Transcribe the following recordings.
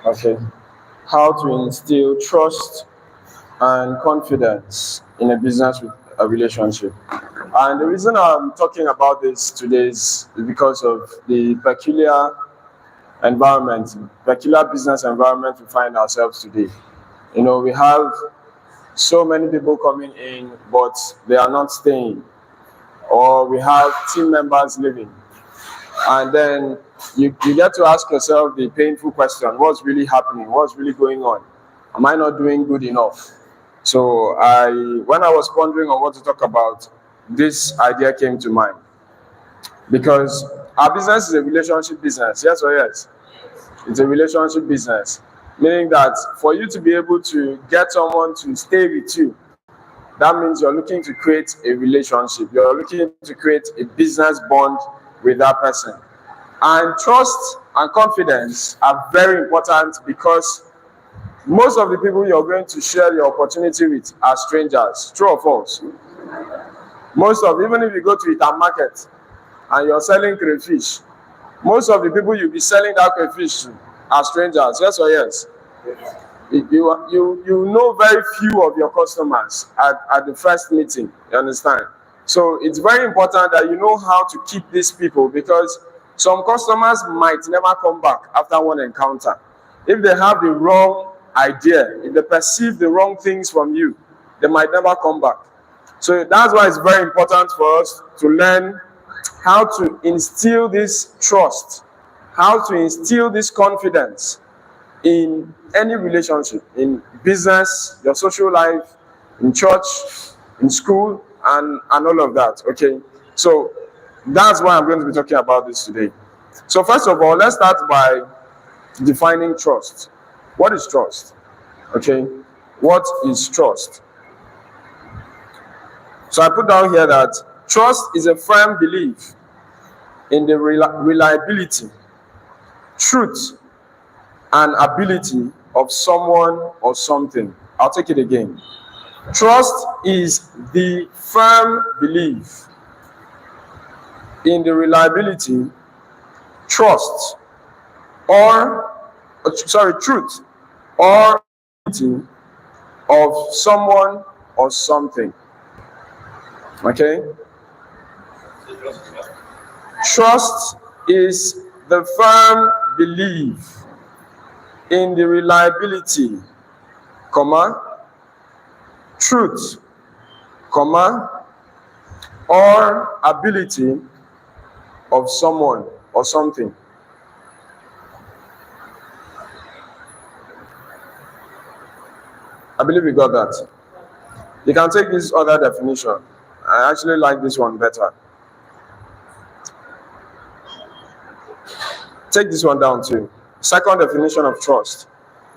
Okay. How to instill trust and confidence in a business a relationship. And the reason I'm talking about this today is because of the peculiar business environment we find ourselves today. We have so many people coming in, but they are not staying. Or we have team members leaving. And then you get to ask yourself the painful question: what's really happening? What's really going on? Am I not doing good enough? So when I was pondering on what to talk about, this idea came to mind. Because our business is a relationship business, yes or yes? It's a relationship business, meaning that for you to be able to get someone to stay with you, that means you're looking to create a relationship. You're looking to create a business bond with that person. And trust and confidence are very important because most of the people you're going to share your opportunity with are strangers. True or false? Even if you go to a market and you're selling crayfish, most of the people you'll be selling that crayfish to are strangers. Yes or yes? You know very few of your customers at the first meeting. You understand? So it's very important that you know how to keep these people, because some customers might never come back after one encounter. If they have the wrong idea, if they perceive the wrong things from you, they might never come back. So that's why it's very important for us to learn how to instill this trust, how to instill this confidence in any relationship, in business, your social life, in church, in school, and all of that. Okay, so that's why I'm going to be talking about this today. So first of all, let's start by defining trust. What is trust? Okay, what is trust? So I put down here that trust is a firm belief in the reliability, truth, and ability of someone or something. I'll take it again. Trust is the firm belief in the reliability, truth, or ability of someone or something. Okay? Trust is the firm belief in the reliability, truth, or ability of someone or something. I believe you got that. You can take this other definition. I actually like this one better. Take this one down too. Second definition of trust.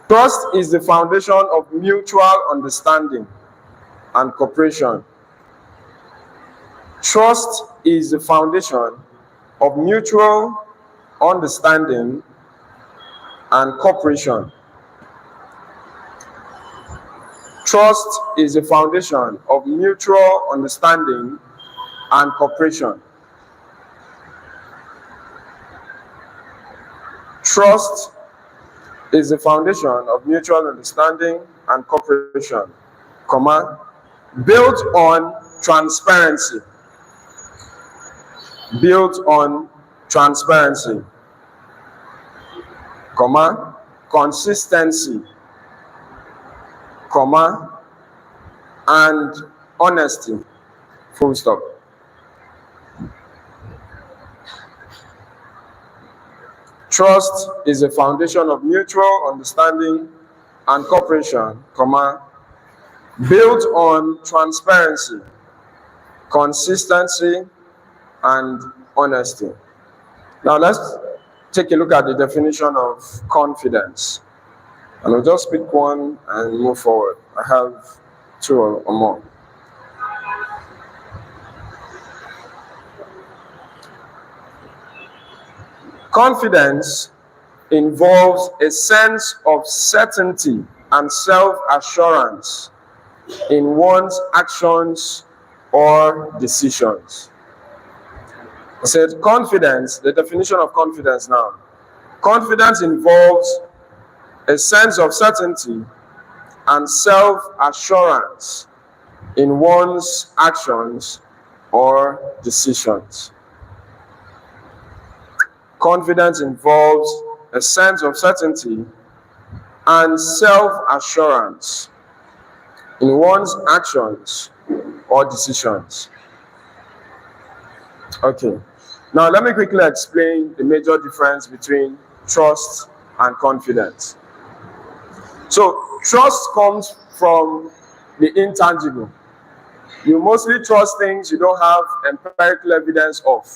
Trust is the foundation of mutual understanding and cooperation. Trust is the foundation of mutual understanding and cooperation. Trust is the foundation of mutual understanding and cooperation. Trust is the foundation of mutual understanding and cooperation, built on transparency. Built on transparency, consistency, and honesty. Full stop. Trust is a foundation of mutual understanding and cooperation, built on transparency, consistency, and honesty. Now let's take a look at the definition of confidence. And we'll just pick one and move forward. I have two or more. Confidence involves a sense of certainty and self-assurance in one's actions or decisions. I said confidence, the definition of confidence now. Confidence involves a sense of certainty and self-assurance in one's actions or decisions. Confidence involves a sense of certainty and self-assurance in one's actions or decisions. Okay, now let me quickly explain the major difference between trust and confidence. So, trust comes from the intangible. You mostly trust things you don't have empirical evidence of.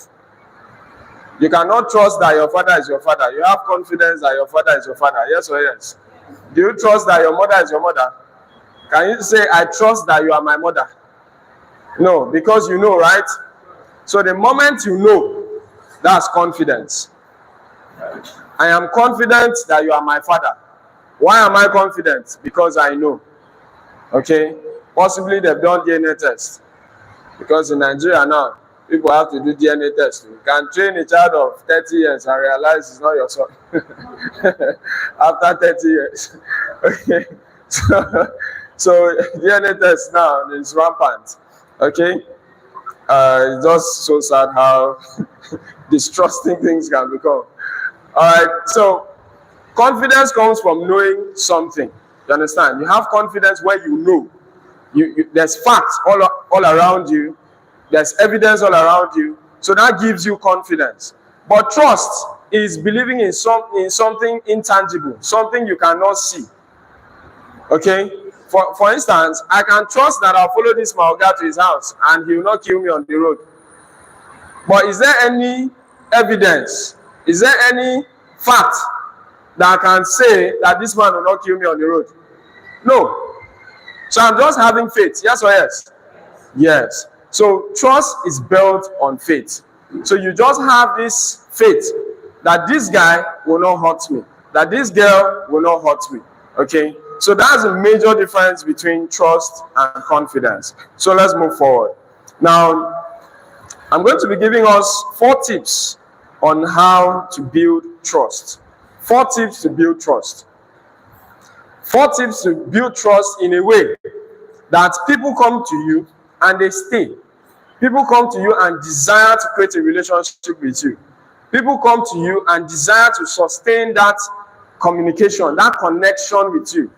You cannot trust that your father is your father. You have confidence that your father is your father. Yes or yes? Do you trust that your mother is your mother? Can you say, I trust that you are my mother? No, because you know, right? So the moment you know, that's confidence. I am confident that you are my father. Why am I confident? Because I know. Okay? Possibly they've done DNA test. Because in Nigeria now, people have to do DNA test. You can train a child of 30 years and realize it's not your son. After 30 years. Okay? So DNA test now is rampant. Okay? It's just so sad how distrusting things can become. Alright, so confidence comes from knowing something. You understand? You have confidence where you know. There's facts all around you. There's evidence all around you. So that gives you confidence. But trust is believing in something intangible, something you cannot see. Okay? For instance, I can trust that I'll follow this Maoga to his house and he will not kill me on the road. But is there any evidence? Is there any fact that I can say that this man will not kill me on the road? No. So I'm just having faith. Yes or yes? Yes. So trust is built on faith. So you just have this faith that this guy will not hurt me, that this girl will not hurt me. Okay? So that's a major difference between trust and confidence. So let's move forward. Now, I'm going to be giving us 4 tips on how to build trust. 4 tips to build trust. 4 tips to build trust in a way that people come to you and they stay. People come to you and desire to create a relationship with you. People come to you and desire to sustain that communication, that connection with you.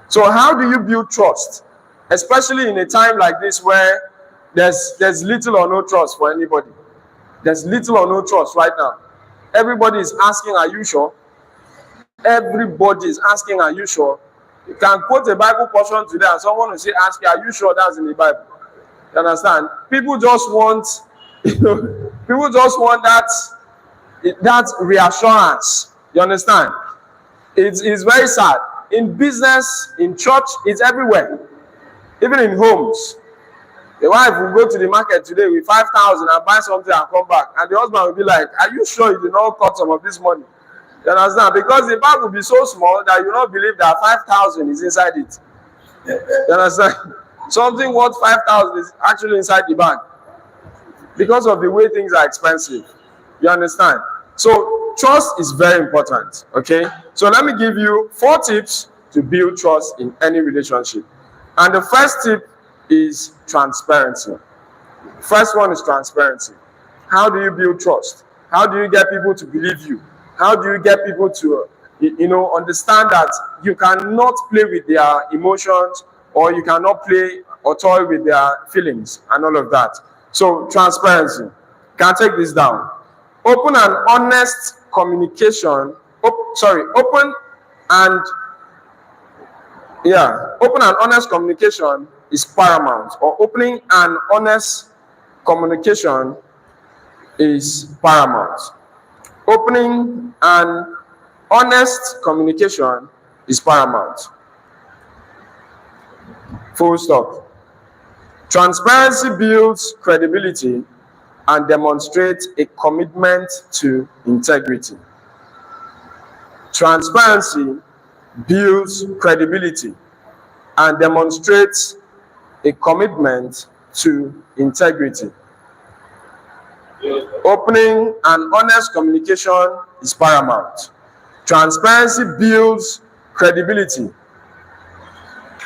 So how do you build trust? Especially in a time like this where there's little or no trust for anybody. There's little or no trust right now. Everybody is asking, are you sure? Everybody is asking, are you sure? You can quote a Bible portion today and someone will say, ask you, are you sure that's in the Bible? You understand? People just want, people just want that reassurance. You understand? It's very sad. In business, in church, it's everywhere. Even in homes. The wife will go to the market today with 5,000 and buy something and come back. And the husband will be like, are you sure you did not cut some of this money? You understand? Because the bag will be so small that you don't believe that 5,000 is inside it. You understand? Something worth 5,000 is actually inside the bag. Because of the way things are expensive. You understand? So trust is very important. Okay? So let me give you 4 tips to build trust in any relationship. And the first tip is transparency. First one is transparency. How do you build trust? How do you get people to believe you? How do you get people to, understand that you cannot play with their emotions or you cannot play or toy with their feelings and all of that? So transparency. Can I take this down? Open and honest communication. Open and honest communication is paramount, or opening and honest communication is paramount. Opening and honest communication is paramount. Full stop. Transparency builds credibility and demonstrates a commitment to integrity. Transparency builds credibility and demonstrates a commitment to integrity. Opening and honest communication is paramount. Transparency builds credibility,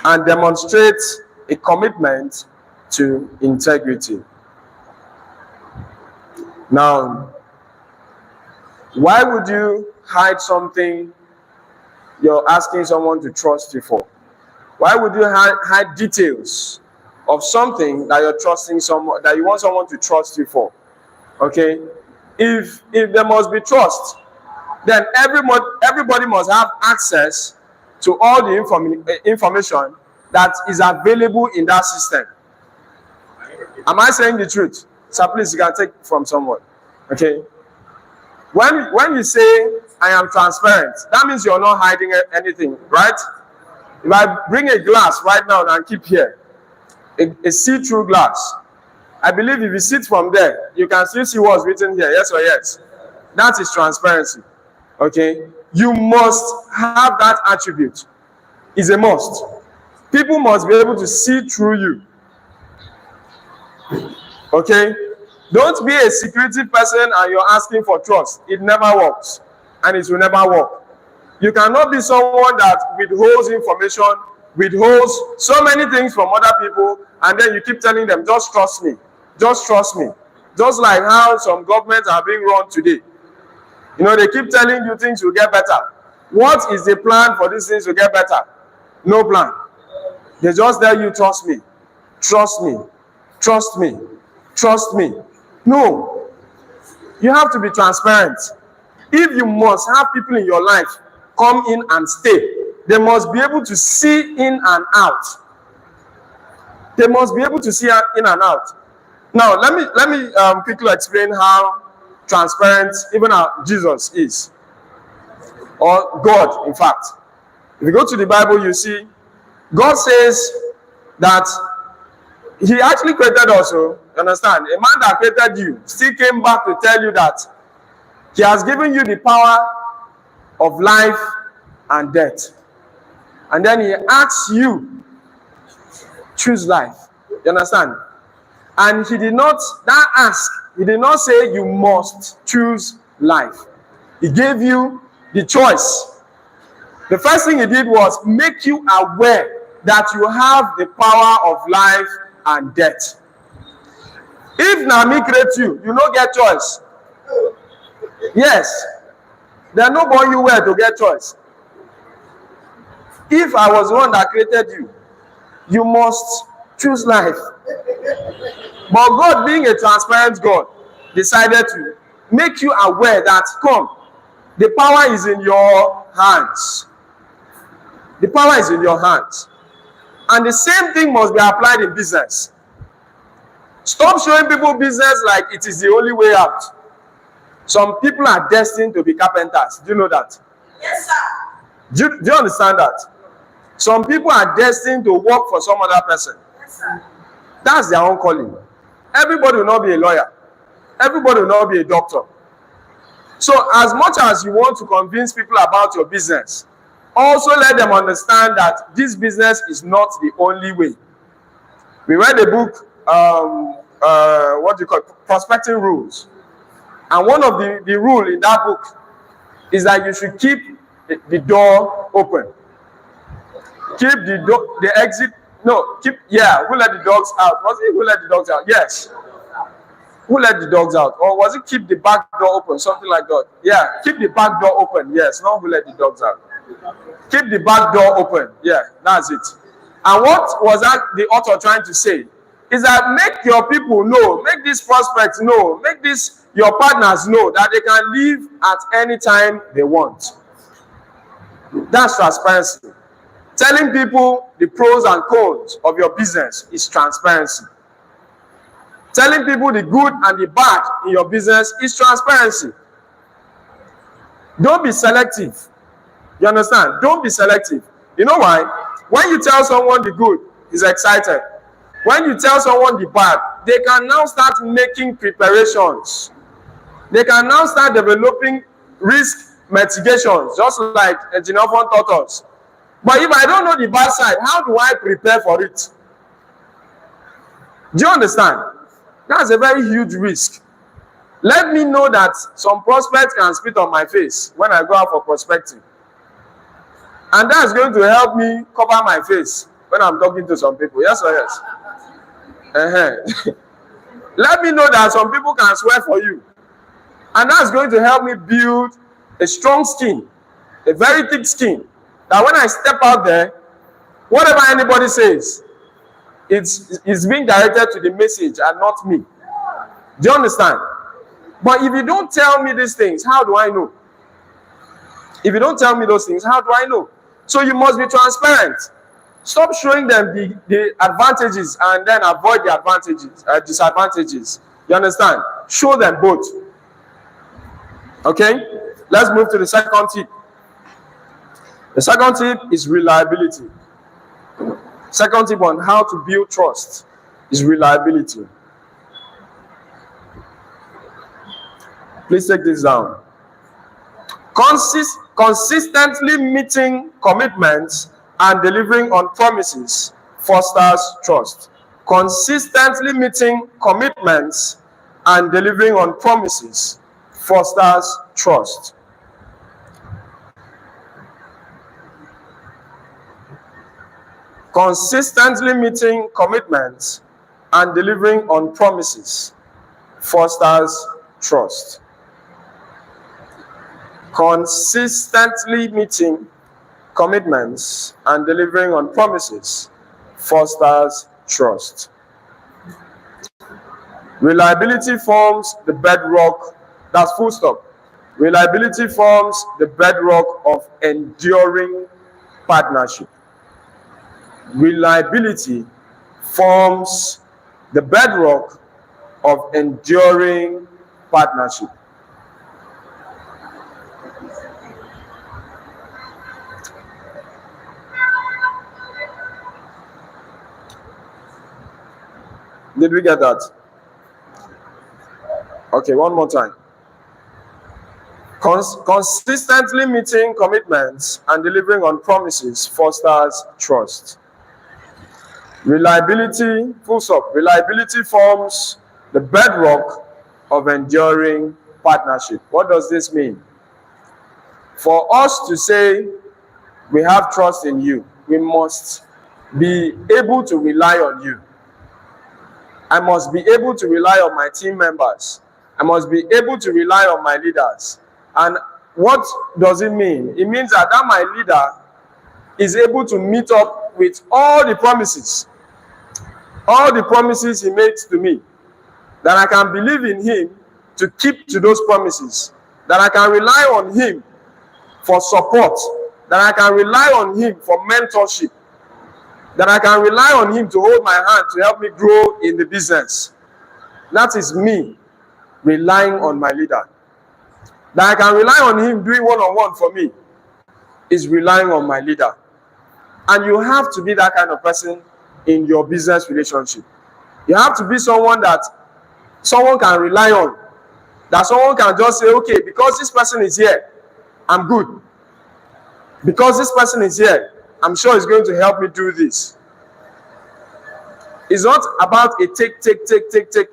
and demonstrate a commitment to integrity. Now, why would you hide something you're asking someone to trust you for? Why would you hide details of something that you're trusting someone, that you want someone to trust you for? Okay? If there must be trust, then everybody must have access to all the information that is available in that system. Am I saying the truth? So please, you can take from someone. Okay? When you say, I am transparent, that means you're not hiding anything, right? If I bring a glass right now and keep here, a see-through glass, I believe if you sit from there, you can still see what's written here, yes or yes? That is transparency. Okay? You must have that attribute. It's a must. People must be able to see through you. Okay? Don't be a secretive person and you're asking for trust. It never works. And it will never work. You cannot be someone that withholds information, withholds so many things from other people, and then you keep telling them, just trust me. Just trust me. Just like how some governments are being run today. You know, they keep telling you things will get better. What is the plan for these things to get better? No plan. They just tell you, trust me. Trust me. Trust me. Trust me. No. You have to be transparent. If you must have people in your life come in and stay, they must be able to see in and out. They must be able to see in and out. Now, let me quickly explain how transparent even Jesus is, or God, in fact. If you go to the Bible, you see God says that He actually created us. You understand? A man that created you still came back to tell you that He has given you the power of life and death. And then He asks you, choose life. You understand? And He did not say you must choose life. He gave you the choice. The first thing He did was make you aware that you have the power of life and death. If Nami creates you, you don't get choice. Yes. There no born you where to get choice. If I was the one that created you, you must choose life. But God, being a transparent God, decided to make you aware that, come, the power is in your hands. The power is in your hands. And the same thing must be applied in business. Stop showing people business like it is the only way out. Some people are destined to be carpenters. Do you know that? Yes, sir. Do you understand that? Some people are destined to work for some other person. Yes, sir. That's their own calling. Everybody will not be a lawyer. Everybody will not be a doctor. So as much as you want to convince people about your business, also let them understand that this business is not the only way. We read a book, what do you call it? Prospecting Rules. And one of the rule in that book is that you should keep the door open. Keep the exit. No, who let the dogs out? Was it who let the dogs out? Yes. Who let the dogs out? Or was it keep the back door open? Something like that. Yeah, keep the back door open. Yes, not who let the dogs out. Keep the back door open. Yeah, that's it. And what was that the author trying to say? Is that make your people know, make these prospects know, make this your partners know that they can leave at any time they want. That's transparency. Telling people the pros and cons of your business is transparency. Telling people the good and the bad in your business is transparency. Don't be selective. You understand? Don't be selective. You know why? When you tell someone the good, he's excited. When you tell someone the bad, they can now start making preparations. They can now start developing risk mitigations, just like Genofon taught us. But if I don't know the bad side, how do I prepare for it? Do you understand? That's a very huge risk. Let me know that some prospects can spit on my face when I go out for prospecting. And that's going to help me cover my face when I'm talking to some people. Yes or yes? Let me know that some people can swear for you. And that's going to help me build a strong skin, a very thick skin, that when I step out there, whatever anybody says, it's being directed to the message and not me. Do you understand? But if you don't tell me these things, how do I know? If you don't tell me those things, how do I know? So you must be transparent. Stop showing them the advantages and then avoid the disadvantages. You understand? Show them both. Okay? Let's move to the second tip. The second tip is reliability. Second tip on how to build trust is reliability. Please take this down. Consistently meeting commitments and delivering on promises fosters trust. Consistently meeting commitments and delivering on promises fosters trust. Consistently meeting commitments and delivering on promises fosters trust. Consistently meeting commitments and delivering on promises fosters trust. Reliability forms the bedrock. That's full stop. Reliability forms the bedrock of enduring partnership. Reliability forms the bedrock of enduring partnership. Did we get that? Okay, one more time. Consistently meeting commitments and delivering on promises fosters trust. Reliability, full stop. Reliability forms the bedrock of enduring partnership. What does this mean? For us to say we have trust in you, we must be able to rely on you. I must be able to rely on my team members. I must be able to rely on my leaders. And what does it mean? It means that my leader is able to meet up with all the promises he makes to me, that I can believe in him to keep to those promises, that I can rely on him for support, that I can rely on him for mentorship, that I can rely on him to hold my hand to help me grow in the business. That is me relying on my leader. That I can rely on him doing one-on-one for me is relying on my leader. And you have to be that kind of person in your business relationship. You have to be someone that someone can rely on. That someone can just say, okay, because this person is here, I'm good. Because this person is here, I'm sure he's going to help me do this. It's not about a take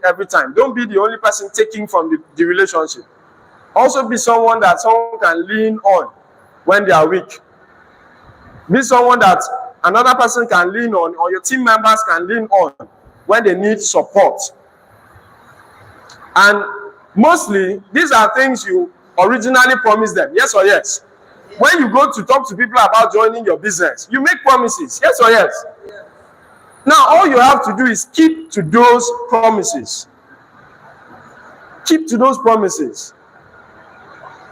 every time. Don't be the only person taking from the relationship. Also be someone that someone can lean on when they are weak. Be someone that another person can lean on, or your team members can lean on when they need support. And mostly, these are things you originally promised them. Yes or yes? When you go to talk to people about joining your business, you make promises. Yes or yes? Now, all you have to do is keep to those promises. Keep to those promises.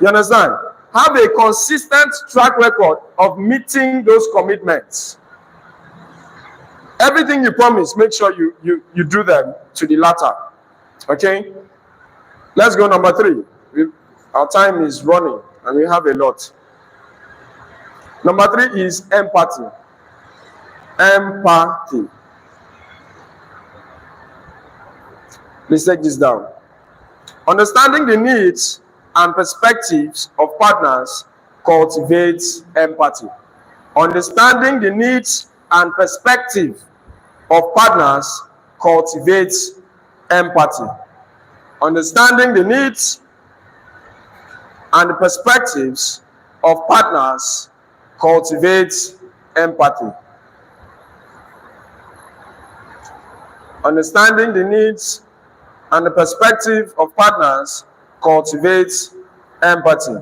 You understand? Have a consistent track record of meeting those commitments. Everything you promise, make sure you do them to the latter. Okay? Let's go number 3. Our time is running and we have a lot. Number 3 is empathy. Empathy. Please take this down. Understanding the needs and perspectives of partners cultivates empathy. Understanding the needs and perspective of partners cultivates empathy. Understanding the needs and the perspectives of partners cultivates empathy. Understanding the needs and the perspective of partners cultivates empathy.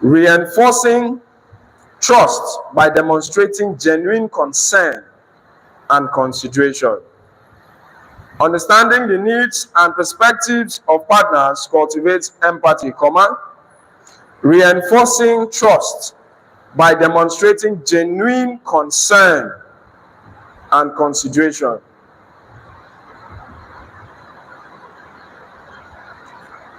Reinforcing trust by demonstrating genuine concern and consideration. Understanding the needs and perspectives of partners cultivates empathy, reinforcing trust by demonstrating genuine concern and consideration.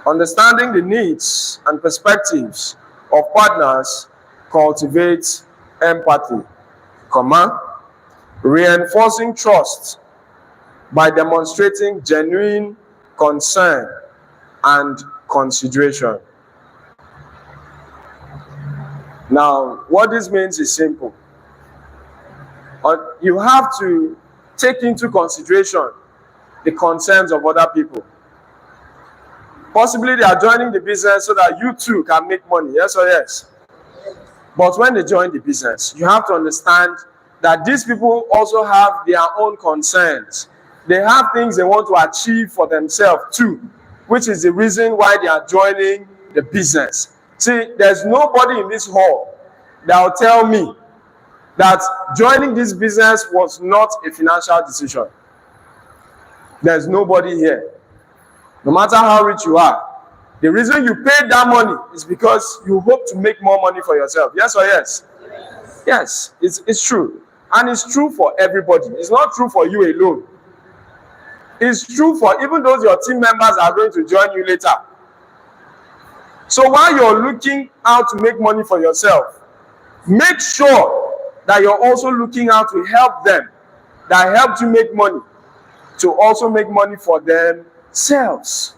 Understanding the needs and perspectives of partners cultivates empathy, reinforcing trust by demonstrating genuine concern and consideration. Now, what this means is simple. You have to take into consideration the concerns of other people. Possibly they are joining the business so that you too can make money, yes or yes? But when they join the business, you have to understand that these people also have their own concerns. They have things they want to achieve for themselves too, which is the reason why they are joining the business. See, there's nobody in this hall that will tell me that joining this business was not a financial decision. There's nobody here. No matter how rich you are, the reason you paid that money is because you hope to make more money for yourself. Yes or yes? Yes, it's true. And it's true for everybody. It's not true for you alone. It's true for even those your team members are going to join you later. So while you're looking out to make money for yourself, make sure that you're also looking out to help them that helped you make money to also make money for themselves.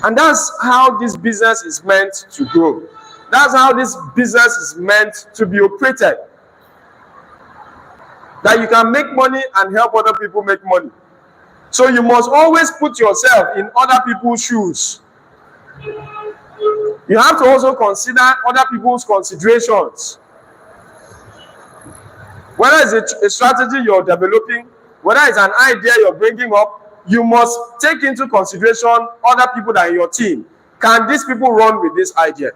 And that's how this business is meant to grow. That's how this business is meant to be operated. That you can make money and help other people make money. So you must always put yourself in other people's shoes. You have to also consider other people's considerations. Whether it's a strategy you're developing, whether it's an idea you're bringing up, you must take into consideration other people that are in your team. Can these people run with this idea?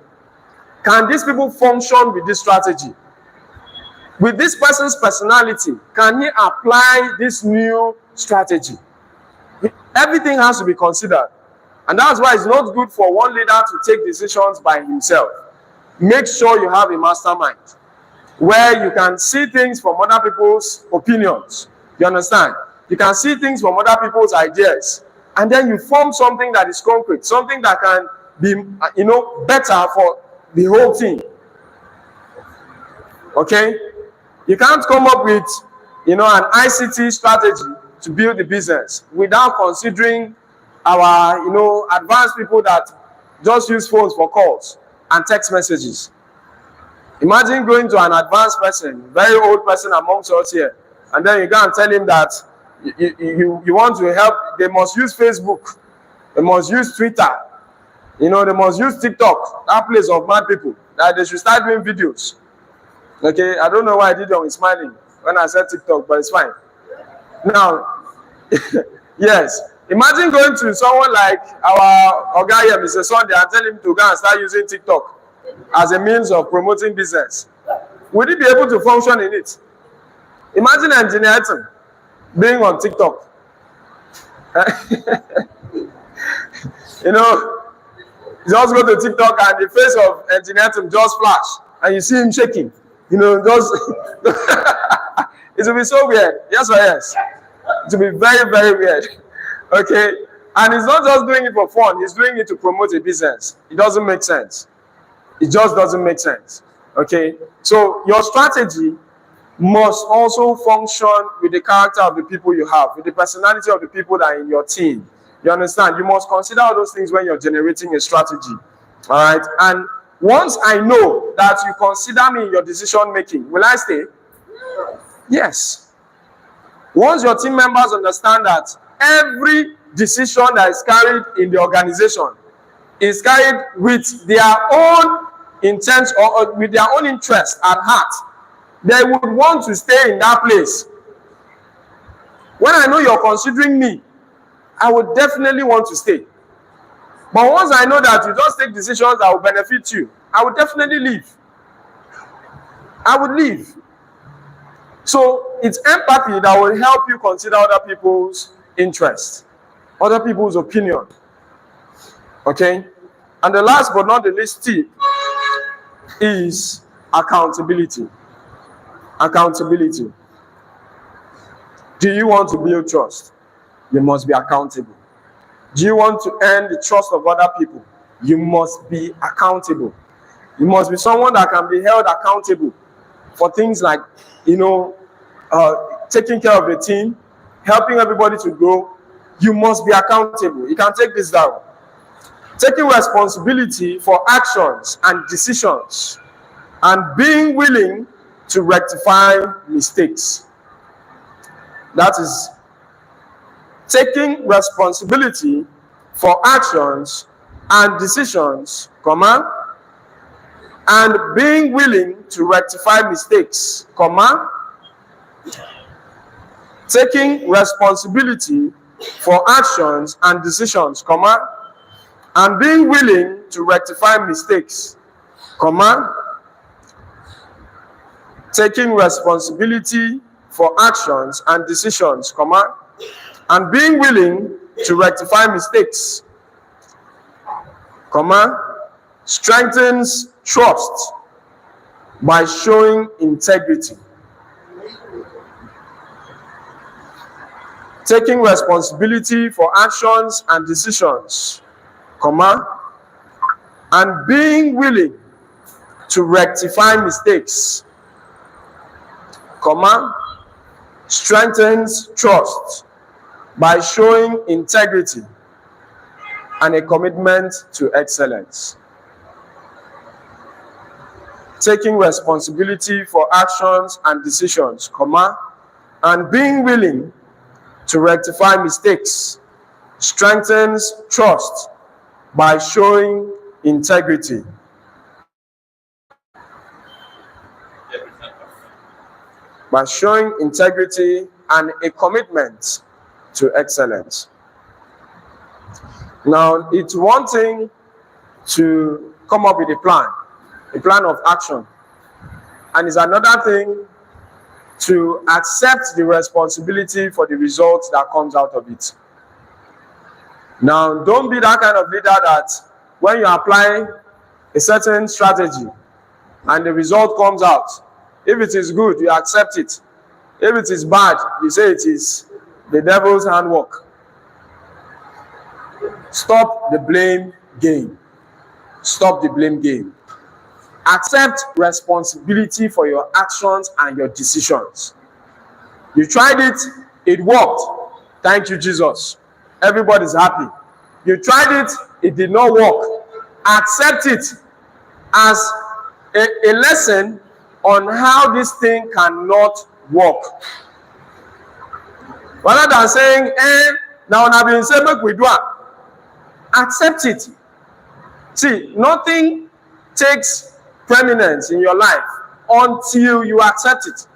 Can these people function with this strategy? With this person's personality, can he apply this new strategy? Everything has to be considered. And that's why it's not good for one leader to take decisions by himself. Make sure you have a mastermind where you can see things from other people's opinions. You understand? You can see things from other people's ideas. And then you form something that is concrete, something that can be, better for the whole team. Okay? You can't come up with, an ICT strategy to build the business without considering our, advanced people that just use phones for calls and text messages. Imagine going to an advanced person, very old person amongst us here, and then you go and tell him that you want to help. They must use Facebook, they must use Twitter, they must use TikTok, that place of mad people, that they should start doing videos. Okay, I don't know why I did on smiling when I said TikTok, but it's fine. Now, yes, imagine going to someone like our guy here, Mr. Sunday, and tell him to go and start using TikTok as a means of promoting business. Would he be able to function in it? Imagine Engineer Etim being on TikTok. Just go to TikTok and the face of Engineer Etim just flash, and you see him shaking. It will be so weird. Yes or yes? It will be very, very weird. Okay? And he's not just doing it for fun, he's doing it to promote a business. It doesn't make sense. It just doesn't make sense. Okay? So your strategy must also function with the character of the people you have, with the personality of the people that are in your team. You understand? You must consider all those things when you're generating a strategy. All right? And once I know that you consider me in your decision making, will I stay? Yes. Once your team members understand that every decision that is carried in the organization is carried with their own intent or with their own interest at heart, they would want to stay in that place. When I know you're considering me, I would definitely want to stay. But once I know that you just take decisions that will benefit you, I would definitely leave. I would leave. So it's empathy that will help you consider other people's interests, other people's opinion. Okay? And the last but not the least tip is accountability. Accountability. Do you want to build trust? You must be accountable. Do you want to earn the trust of other people? You must be accountable. You must be someone that can be held accountable for things like, taking care of the team, helping everybody to grow. You must be accountable. You can take this down. Taking responsibility for actions and decisions, and being willing to rectify mistakes. That is taking responsibility for actions and decisions, and being willing to rectify mistakes, taking responsibility for actions and decisions, and being willing to rectify mistakes, taking responsibility for actions and decisions, and being willing to rectify mistakes, strengthens trust by showing integrity. Taking responsibility for actions and decisions, and being willing to rectify mistakes, strengthens trust by showing integrity and a commitment to excellence. Taking responsibility for actions and decisions, and being willing to rectify mistakes, strengthens trust by showing integrity. By showing integrity and a commitment to excellence. Now, it's one thing to come up with a plan of action, and it's another thing to accept the responsibility for the results that comes out of it. Now, don't be that kind of leader that when you apply a certain strategy and the result comes out, if it is good, you accept it. If it is bad, you say it is the devil's handwork. Stop the blame game. Stop the blame game. Accept responsibility for your actions and your decisions. You tried it, it worked. Thank you, Jesus. Everybody's happy. You tried it, it did not work. Accept it as a lesson on how this thing cannot work. Rather than saying, now I've been saying, make we do it. Accept it. See, nothing takes preeminence in your life until you accept it.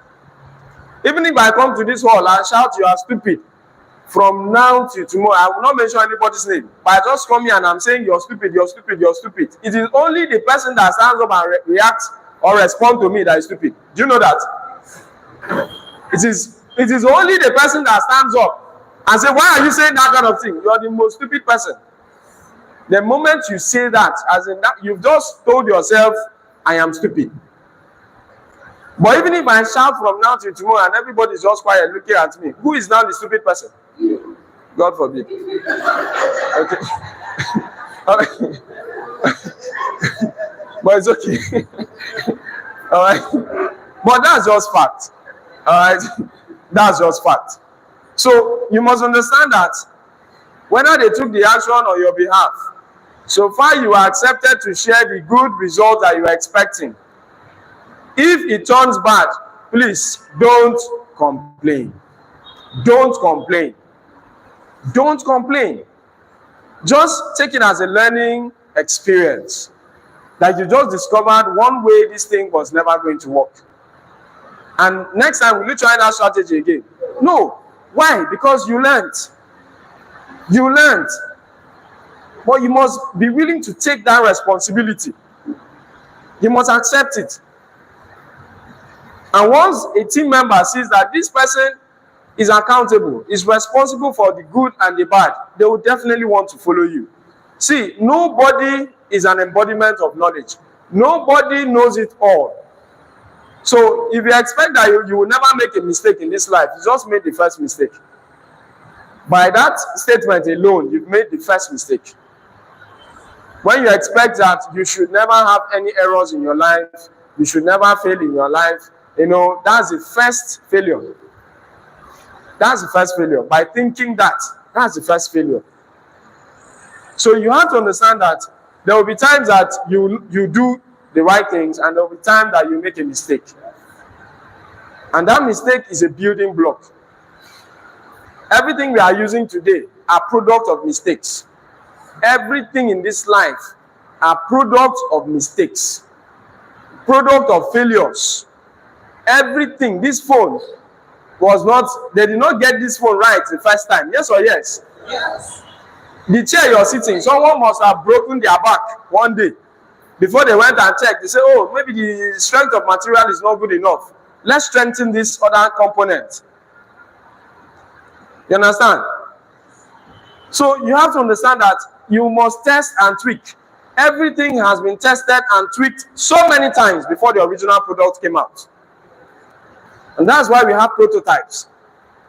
Even if I come to this hall and shout, you are stupid, from now till tomorrow, I will not mention anybody's name. But I just come here and I'm saying, you're stupid, you're stupid, you're stupid. It is only the person that stands up and reacts or respond to me that is stupid. Do you know that? It is only the person that stands up and say, why are you saying that kind of thing? You are the most stupid person. The moment you say that, as in that, you've just told yourself, I am stupid. But even if I shout from now till tomorrow and everybody's just quiet looking at me, who is now the stupid person? God forbid. Okay. Okay. But it's okay. All right. But that's just fact. All right. That's just fact. So you must understand that whether they took the action on your behalf, so far you are accepted to share the good result that you are expecting. If it turns bad, please don't complain. Don't complain. Don't complain. Just take it as a learning experience. That you just discovered one way this thing was never going to work. And next time, will you try that strategy again? No. Why? Because you learned. You learned. But you must be willing to take that responsibility. You must accept it. And once a team member sees that this person is accountable, is responsible for the good and the bad, they will definitely want to follow you. See, nobody is an embodiment of knowledge. Nobody knows it all. So if you expect that you will never make a mistake in this life, you just made the first mistake. By that statement alone, you've made the first mistake. When you expect that you should never have any errors in your life, you should never fail in your life, that's the first failure. That's the first failure. By thinking that, that's the first failure. So you have to understand that there will be times that you do the right things, and there will be times that you make a mistake. And that mistake is a building block. Everything we are using today are products of mistakes. Everything in this life are products of mistakes, product of failures. Everything, this phone they did not get this phone right the first time. Yes or yes? Yes. The chair you're sitting, someone must have broken their back one day. Before they went and checked, they say, oh, maybe the strength of material is not good enough. Let's strengthen this other component. You understand? So you have to understand that you must test and tweak. Everything has been tested and tweaked so many times before the original product came out. And that's why we have prototypes.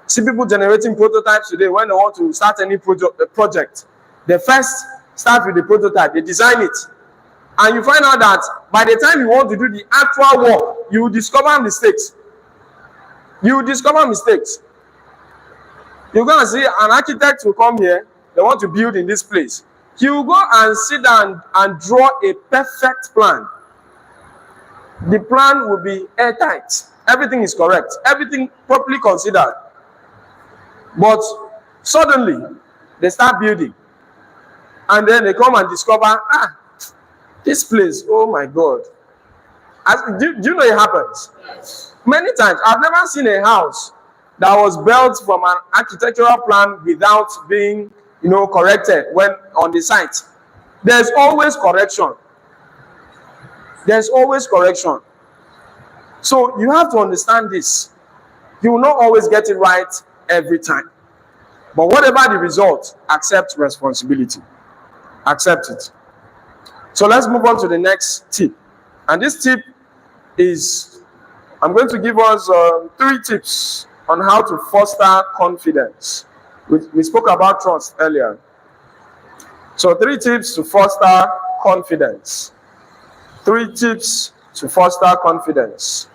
See people generating prototypes today when they want to start any project. They first start with the prototype, they design it. And you find out that by the time you want to do the actual work, you will discover mistakes. You will discover mistakes. You're going to see an architect will come here, they want to build in this place. He will go and sit down and draw a perfect plan. The plan will be airtight. Everything is correct. Everything properly considered. But suddenly, they start building. And then they come and discover, this place, oh my God. Do you know it happens? Yes. Many times. I've never seen a house that was built from an architectural plan without being, corrected when on the site. There's always correction. There's always correction. So you have to understand this. You will not always get it right every time. But whatever the result, accept responsibility. Accept it. So let's move on to the next tip. And this tip is, I'm going to give us 3 tips on how to foster confidence. We spoke about trust earlier. So 3 tips to foster confidence. 3 tips to foster confidence.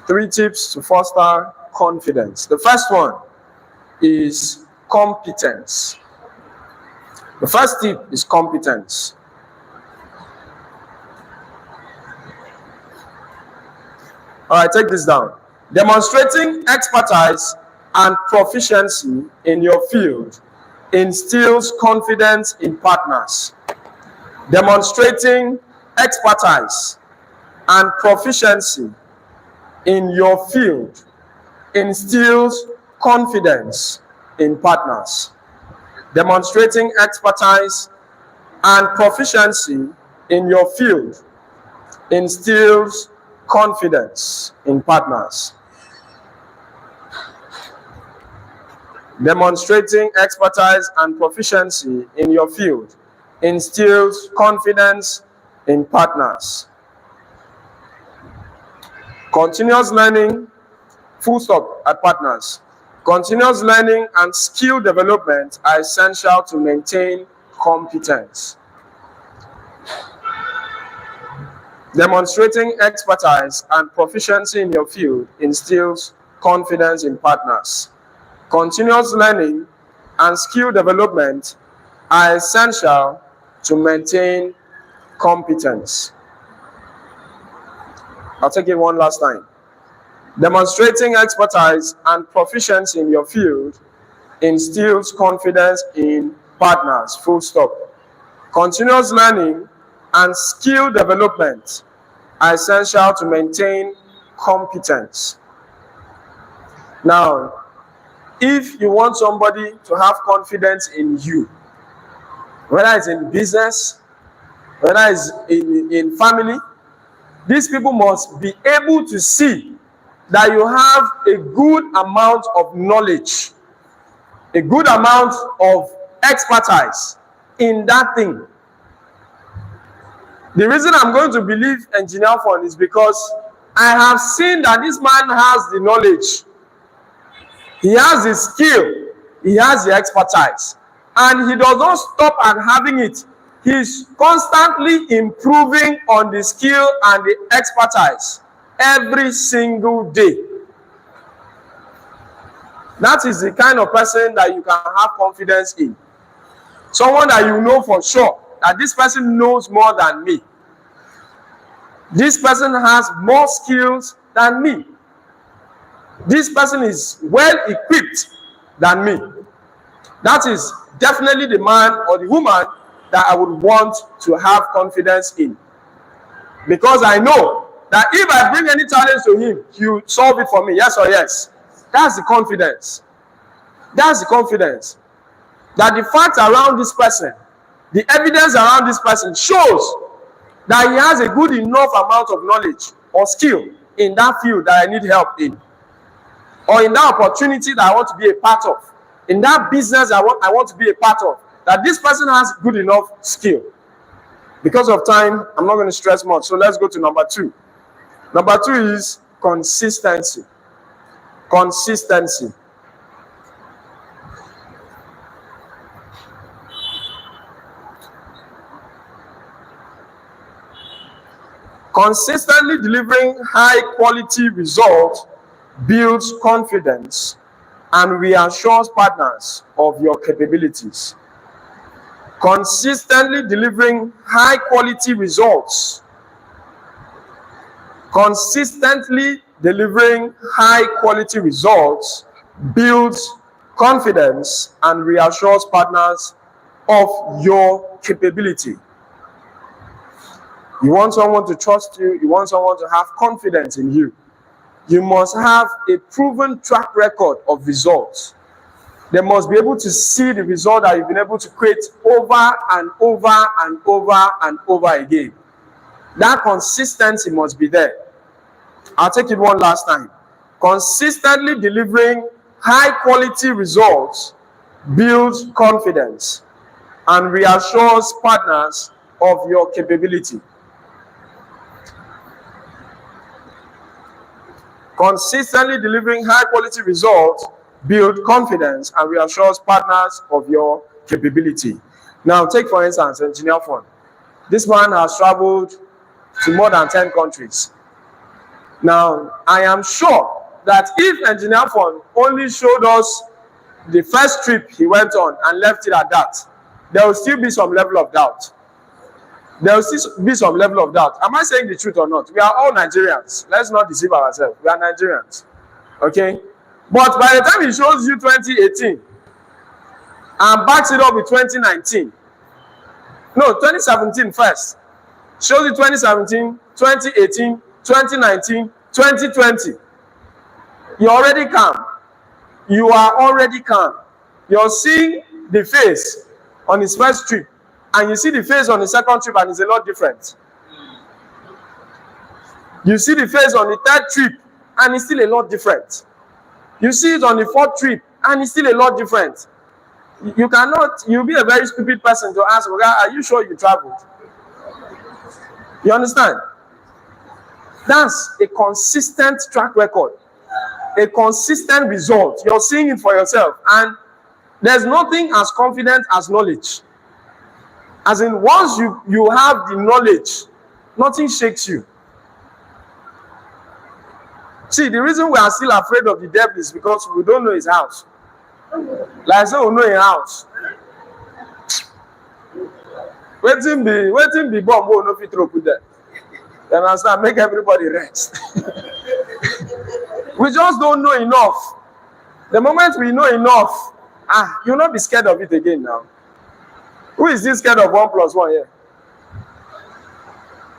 3 tips to foster confidence. The first one is competence. The first tip is competence. All right, take this down. Demonstrating expertise and proficiency in your field instills confidence in partners. Demonstrating expertise and proficiency in your field instills confidence in partners. Demonstrating expertise and proficiency in your field instills confidence in partners. Demonstrating expertise and proficiency in your field instills confidence in partners. Continuous learning, full stop at partners. Continuous learning and skill development are essential to maintain competence. Demonstrating expertise and proficiency in your field instills confidence in partners. Continuous learning and skill development are essential to maintain competence. I'll take it one last time. Demonstrating expertise and proficiency in your field instills confidence in partners. Full stop. Continuous learning and skill development are essential to maintain competence. Now, if you want somebody to have confidence in you, whether it's in business, whether it's in family, these people must be able to see that you have a good amount of knowledge, a good amount of expertise in that thing. The reason I'm going to believe Engineer Fund is because I have seen that this man has the knowledge, he has the skill, he has the expertise, and he does not stop at having it. He's constantly improving on the skill and the expertise every single day. That is the kind of person that you can have confidence in. Someone that you know for sure that this person knows more than me. This person has more skills than me. This person is well equipped than me. That is definitely the man or the woman that I would want to have confidence in. Because I know that if I bring any challenge to him, he will solve it for me, yes or yes. That's the confidence. That's the confidence. That the facts around this person, the evidence around this person shows that he has a good enough amount of knowledge or skill in that field that I need help in. Or in that opportunity that I want to be a part of. In that business I want to be a part of. That this person has good enough skill. Because of time, I'm not going to stress much. So let's go to number 2. Number 2 is consistency. Consistency. Consistently delivering high quality results builds confidence and reassures partners of your capabilities. Consistently delivering high quality results. Consistently delivering high quality results builds confidence and reassures partners of your capability. You want someone to trust you, you want someone to have confidence in you. You must have a proven track record of results. They must be able to see the result that you've been able to create over and over and over and over again. That consistency must be there. I'll take it one last time. Consistently delivering high quality results builds confidence and reassures partners of your capability. Consistently delivering high quality results build confidence and reassures partners of your capability. Now, take for instance, Engineer Fund. This man has traveled to more than 10 countries. Now, I am sure that if Engineer Fund only showed us the first trip he went on and left it at that, there will still be some level of doubt. There will still be some level of doubt. Am I saying the truth or not? We are all Nigerians. Let's not deceive ourselves. We are Nigerians. Okay? But by the time he shows you 2018 and backs it up with 2019, no, 2017 first, shows you 2017, 2018, 2019, 2020, you're already calm. You are already calm. You're seeing the face on his first trip, and you see the face on the second trip, and it's a lot different. You see the face on the third trip, and it's still a lot different. You see it on the fourth trip, and it's still a lot different. You'll be a very stupid person to ask, are you sure you traveled? You understand? That's a consistent track record, a consistent result. You're seeing it for yourself, and there's nothing as confident as knowledge. As in, once you have the knowledge, nothing shakes you. See, the reason we are still afraid of the devil is because we don't know his house. Like I say, we know his house. Waiting be bomb, we no fit throw put there. You understand? Make everybody rest. We just don't know enough. The moment we know enough, You'll not be scared of it again now. Who is this scared of 1 plus 1 here?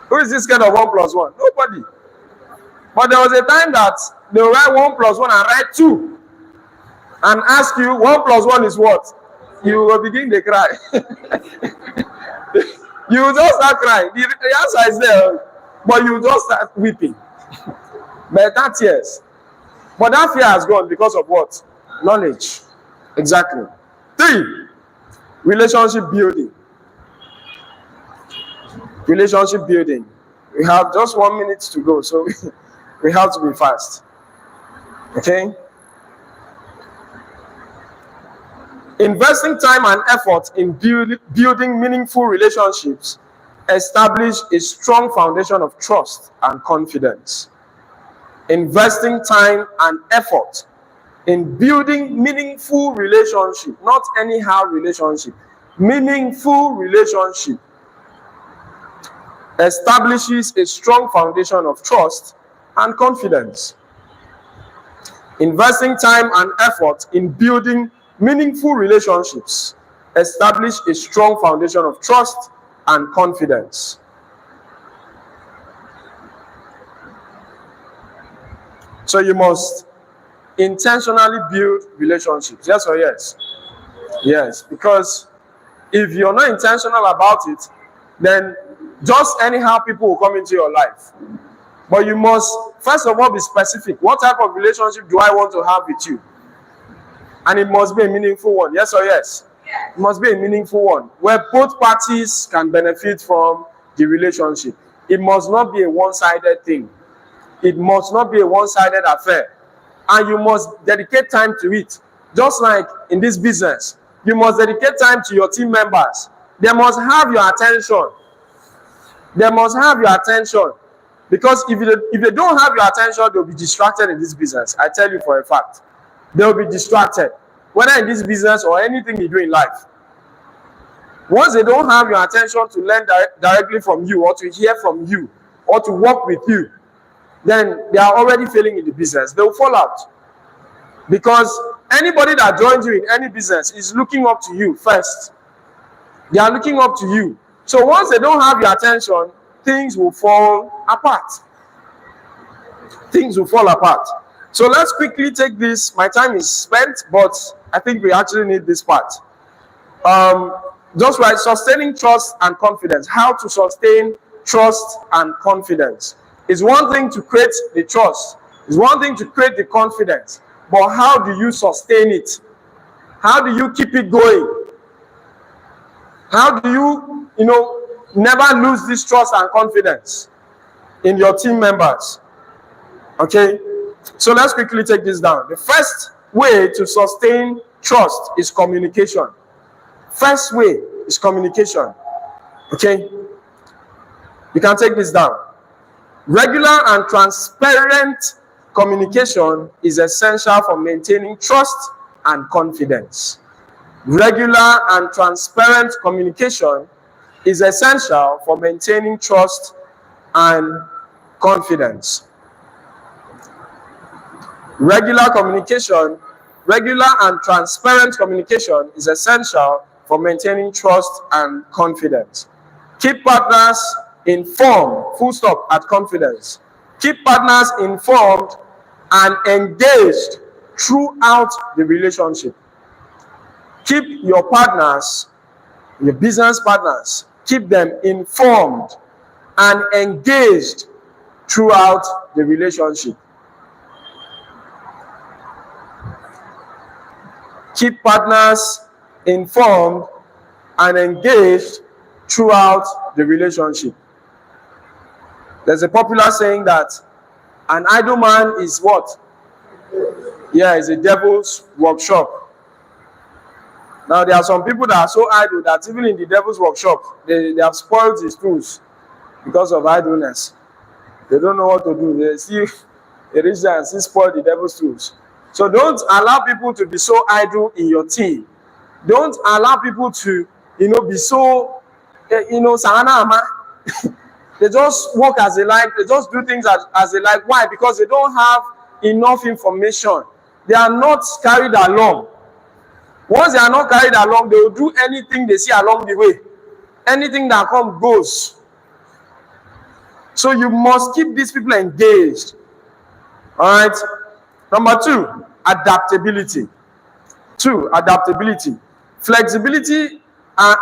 Who is this scared of 1 plus 1? Nobody. But there was a time that they will write 1 plus 1 and write 2 and ask you 1 plus 1 is what? You will begin to cry. You will just start crying. The answer is there, but you will just start weeping. But that yes. But that fear has gone because of what? Knowledge. Exactly. 3, relationship building. Relationship building. We have just 1 minute to go, so we have to be fast. Okay? Investing time and effort in building meaningful relationships establish a strong foundation of trust and confidence. Investing time and effort in building meaningful relationship, not anyhow relationship, meaningful relationship establishes a strong foundation of trust and confidence. Investing time and effort in building meaningful relationships establish a strong foundation of trust and confidence. So you must intentionally build relationships. Yes or yes? Yes, because if you're not intentional about it, then just anyhow people will come into your life. But you must, first of all, be specific. What type of relationship do I want to have with you? And it must be a meaningful one. Yes or yes? It must be a meaningful one where both parties can benefit from the relationship. It must not be a one-sided thing. It must not be a one-sided affair. And you must dedicate time to it. Just like in this business, you must dedicate time to your team members. They must have your attention. They must have your attention. Because if they don't have your attention, they'll be distracted in this business. I tell you for a fact. They'll be distracted. Whether in this business or anything you do in life. Once they don't have your attention to learn directly from you or to hear from you or to work with you, then they are already failing in the business. They will fall out. Because anybody that joins you in any business is looking up to you first. They are looking up to you. So once they don't have your attention, things will fall apart. Things will fall apart. So let's quickly take this. My time is spent, but I think we actually need this part. Just right, sustaining trust and confidence. How to sustain trust and confidence. It's one thing to create the trust. It's one thing to create the confidence. But how do you sustain it? How do you keep it going? How do you, never lose this trust and confidence in your team members? Okay? So let's quickly take this down. The first way to sustain trust is communication. First way is communication. Okay? You can take this down. Regular and transparent communication is essential for maintaining trust and confidence. Regular and transparent communication is essential for maintaining trust and confidence. Regular and transparent communication is essential for maintaining trust and confidence. Keep partners informed, full stop, at confidence. Keep partners informed and engaged throughout the relationship. Keep your partners, your business partners, keep them informed and engaged throughout the relationship. Keep partners informed and engaged throughout the relationship. There's a popular saying that an idle man is what? Yeah, it's a devil's workshop. Now, there are some people that are so idle that even in the devil's workshop, they have spoiled his tools because of idleness. They don't know what to do. They see a rich and see spoil the devil's tools. So don't allow people to be so idle in your team. Don't allow people to, be so, Sahana Ama. They just work as they like. They just do things as they like. Why? Because they don't have enough information. They are not carried along Once they are not carried along, they will do anything they see along the way. Anything that comes goes. So you must keep these people engaged. All right. Number 2, adaptability. 2, adaptability. Flexibility and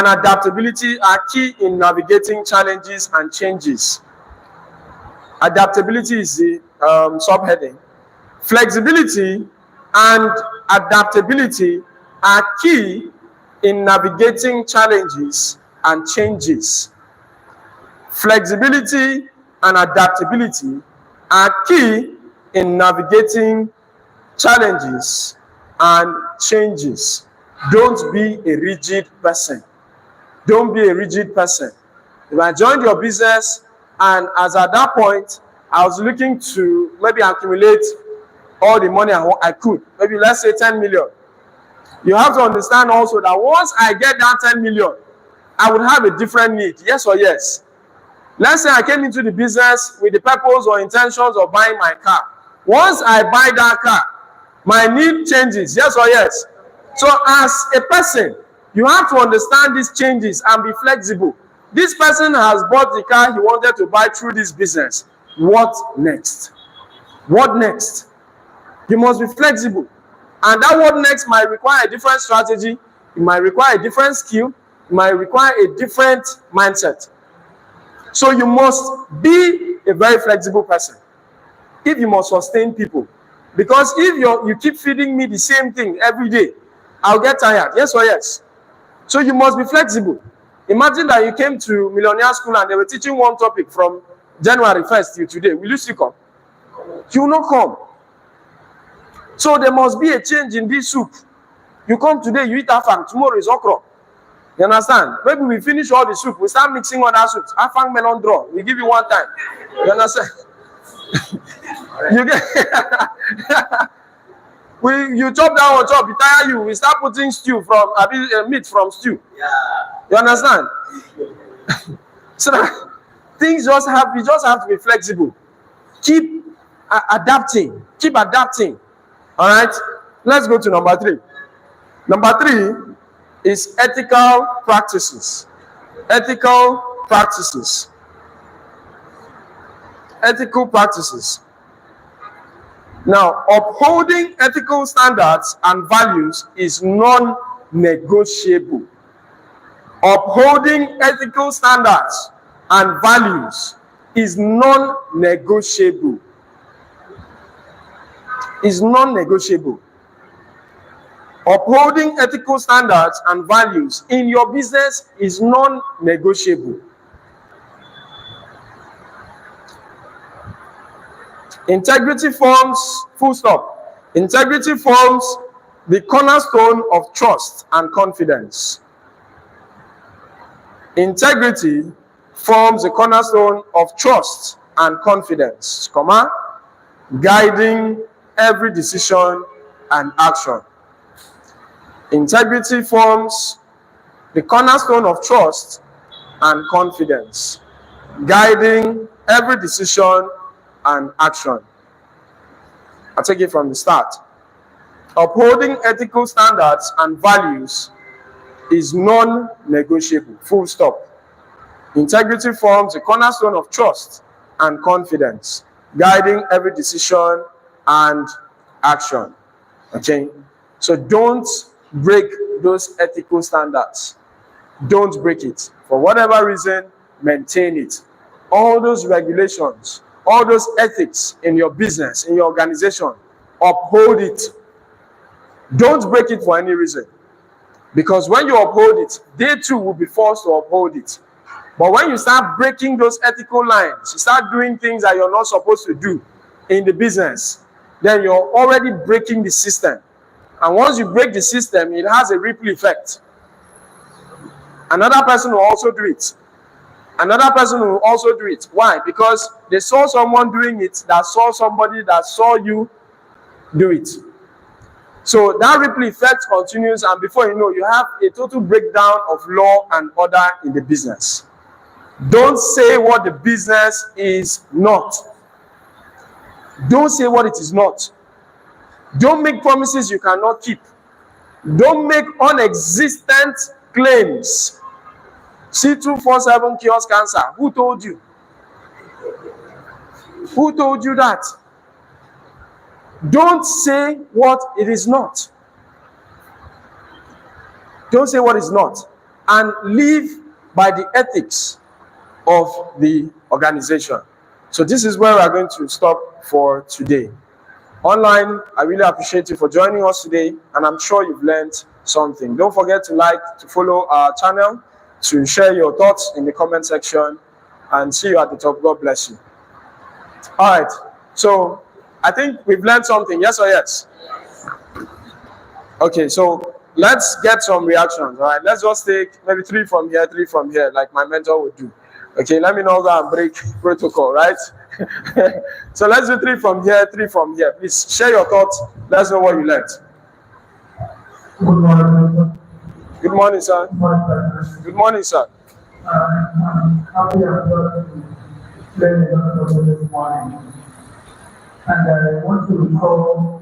adaptability are key in navigating challenges and changes. Adaptability is the subheading. Flexibility and adaptability are key in navigating challenges and changes. Flexibility and adaptability are key in navigating challenges and changes. Don't be a rigid person. Don't be a rigid person. If I joined your business and as at that point, I was looking to maybe accumulate all the money I could, maybe let's say 10 million. You have to understand also that once I get that 10 million, I would have a different need, yes or yes. Let's say I came into the business with the purpose or intentions of buying my car. Once I buy that car, my need changes, yes or yes. So as a person, you have to understand these changes and be flexible. This person has bought the car he wanted to buy through this business. What next? What next? You must be flexible. And that what next might require a different strategy. It might require a different skill. It might require a different mindset. So you must be a very flexible person if you must sustain people. Because if you keep feeding me the same thing every day, I'll get tired. Yes or yes? So you must be flexible. Imagine that you came to Millionaire School and they were teaching one topic from January 1st till today. Will you still come? You will not come. So there must be a change in this soup. You come today, you eat afang, tomorrow is okra. You understand? Maybe we finish all the soup, we start mixing other soups. Afang melon draw, we give you one time. You understand? You get you chop down or chop, you tire you, we start putting stew from meat from stew. Yeah. You understand? So that things just have to be flexible. Keep adapting. Keep adapting. All right. Let's go to number 3. Number 3 is ethical practices. Ethical practices. Ethical practices. Now, upholding ethical standards and values is non-negotiable. Upholding ethical standards and values is non-negotiable. Is non-negotiable. Upholding ethical standards and values in your business is non-negotiable. Integrity forms, full stop. Integrity forms the cornerstone of trust and confidence. Integrity forms the cornerstone of trust and confidence, comma, guiding every decision and action. Integrity forms the cornerstone of trust and confidence, guiding every decision and action. I'll take it from the start. Upholding ethical standards and values is non-negotiable, full stop. Integrity forms the cornerstone of trust and confidence, guiding every decision and action. Okay? So don't break those ethical standards. Don't break it. For whatever reason, maintain it. All those regulations, all those ethics in your business, in your organization, uphold it. Don't break it for any reason. Because when you uphold it, they too will be forced to uphold it. But when you start breaking those ethical lines, you start doing things that you're not supposed to do in the business, then you're already breaking the system. And once you break the system, it has a ripple effect. Another person will also do it. Another person will also do it. Why? Because they saw someone doing it, that saw somebody that saw you do it. So that ripple effect continues, and before you know, you have a total breakdown of law and order in the business. Don't say what the business is not. Don't say what it is not. Don't make promises you cannot keep. Don't make unexistent claims. C247 cures cancer. Who told you? Who told you that? Don't say what it is not. Don't say what is not. And live by the ethics of the organization. So this is where we are going to stop for today. Online, I really appreciate you for joining us today, and I'm sure you've learned something. Don't forget to like, to follow our channel, to share your thoughts in the comment section, and see you at the top. God bless you. All right, so I think we've learned something. Yes or yes? Okay, so let's get some reactions. All right, let's just take maybe 3 from here, like my mentor would do. Okay, let me not go and break protocol, right? So let's do 3 from here, 3 from here. Please share your thoughts. Let's know what you learned. Good morning. Good morning, sir. Good morning. Good morning, sir. I'm happy I'm going to explain a lot of this morning. And I want to recall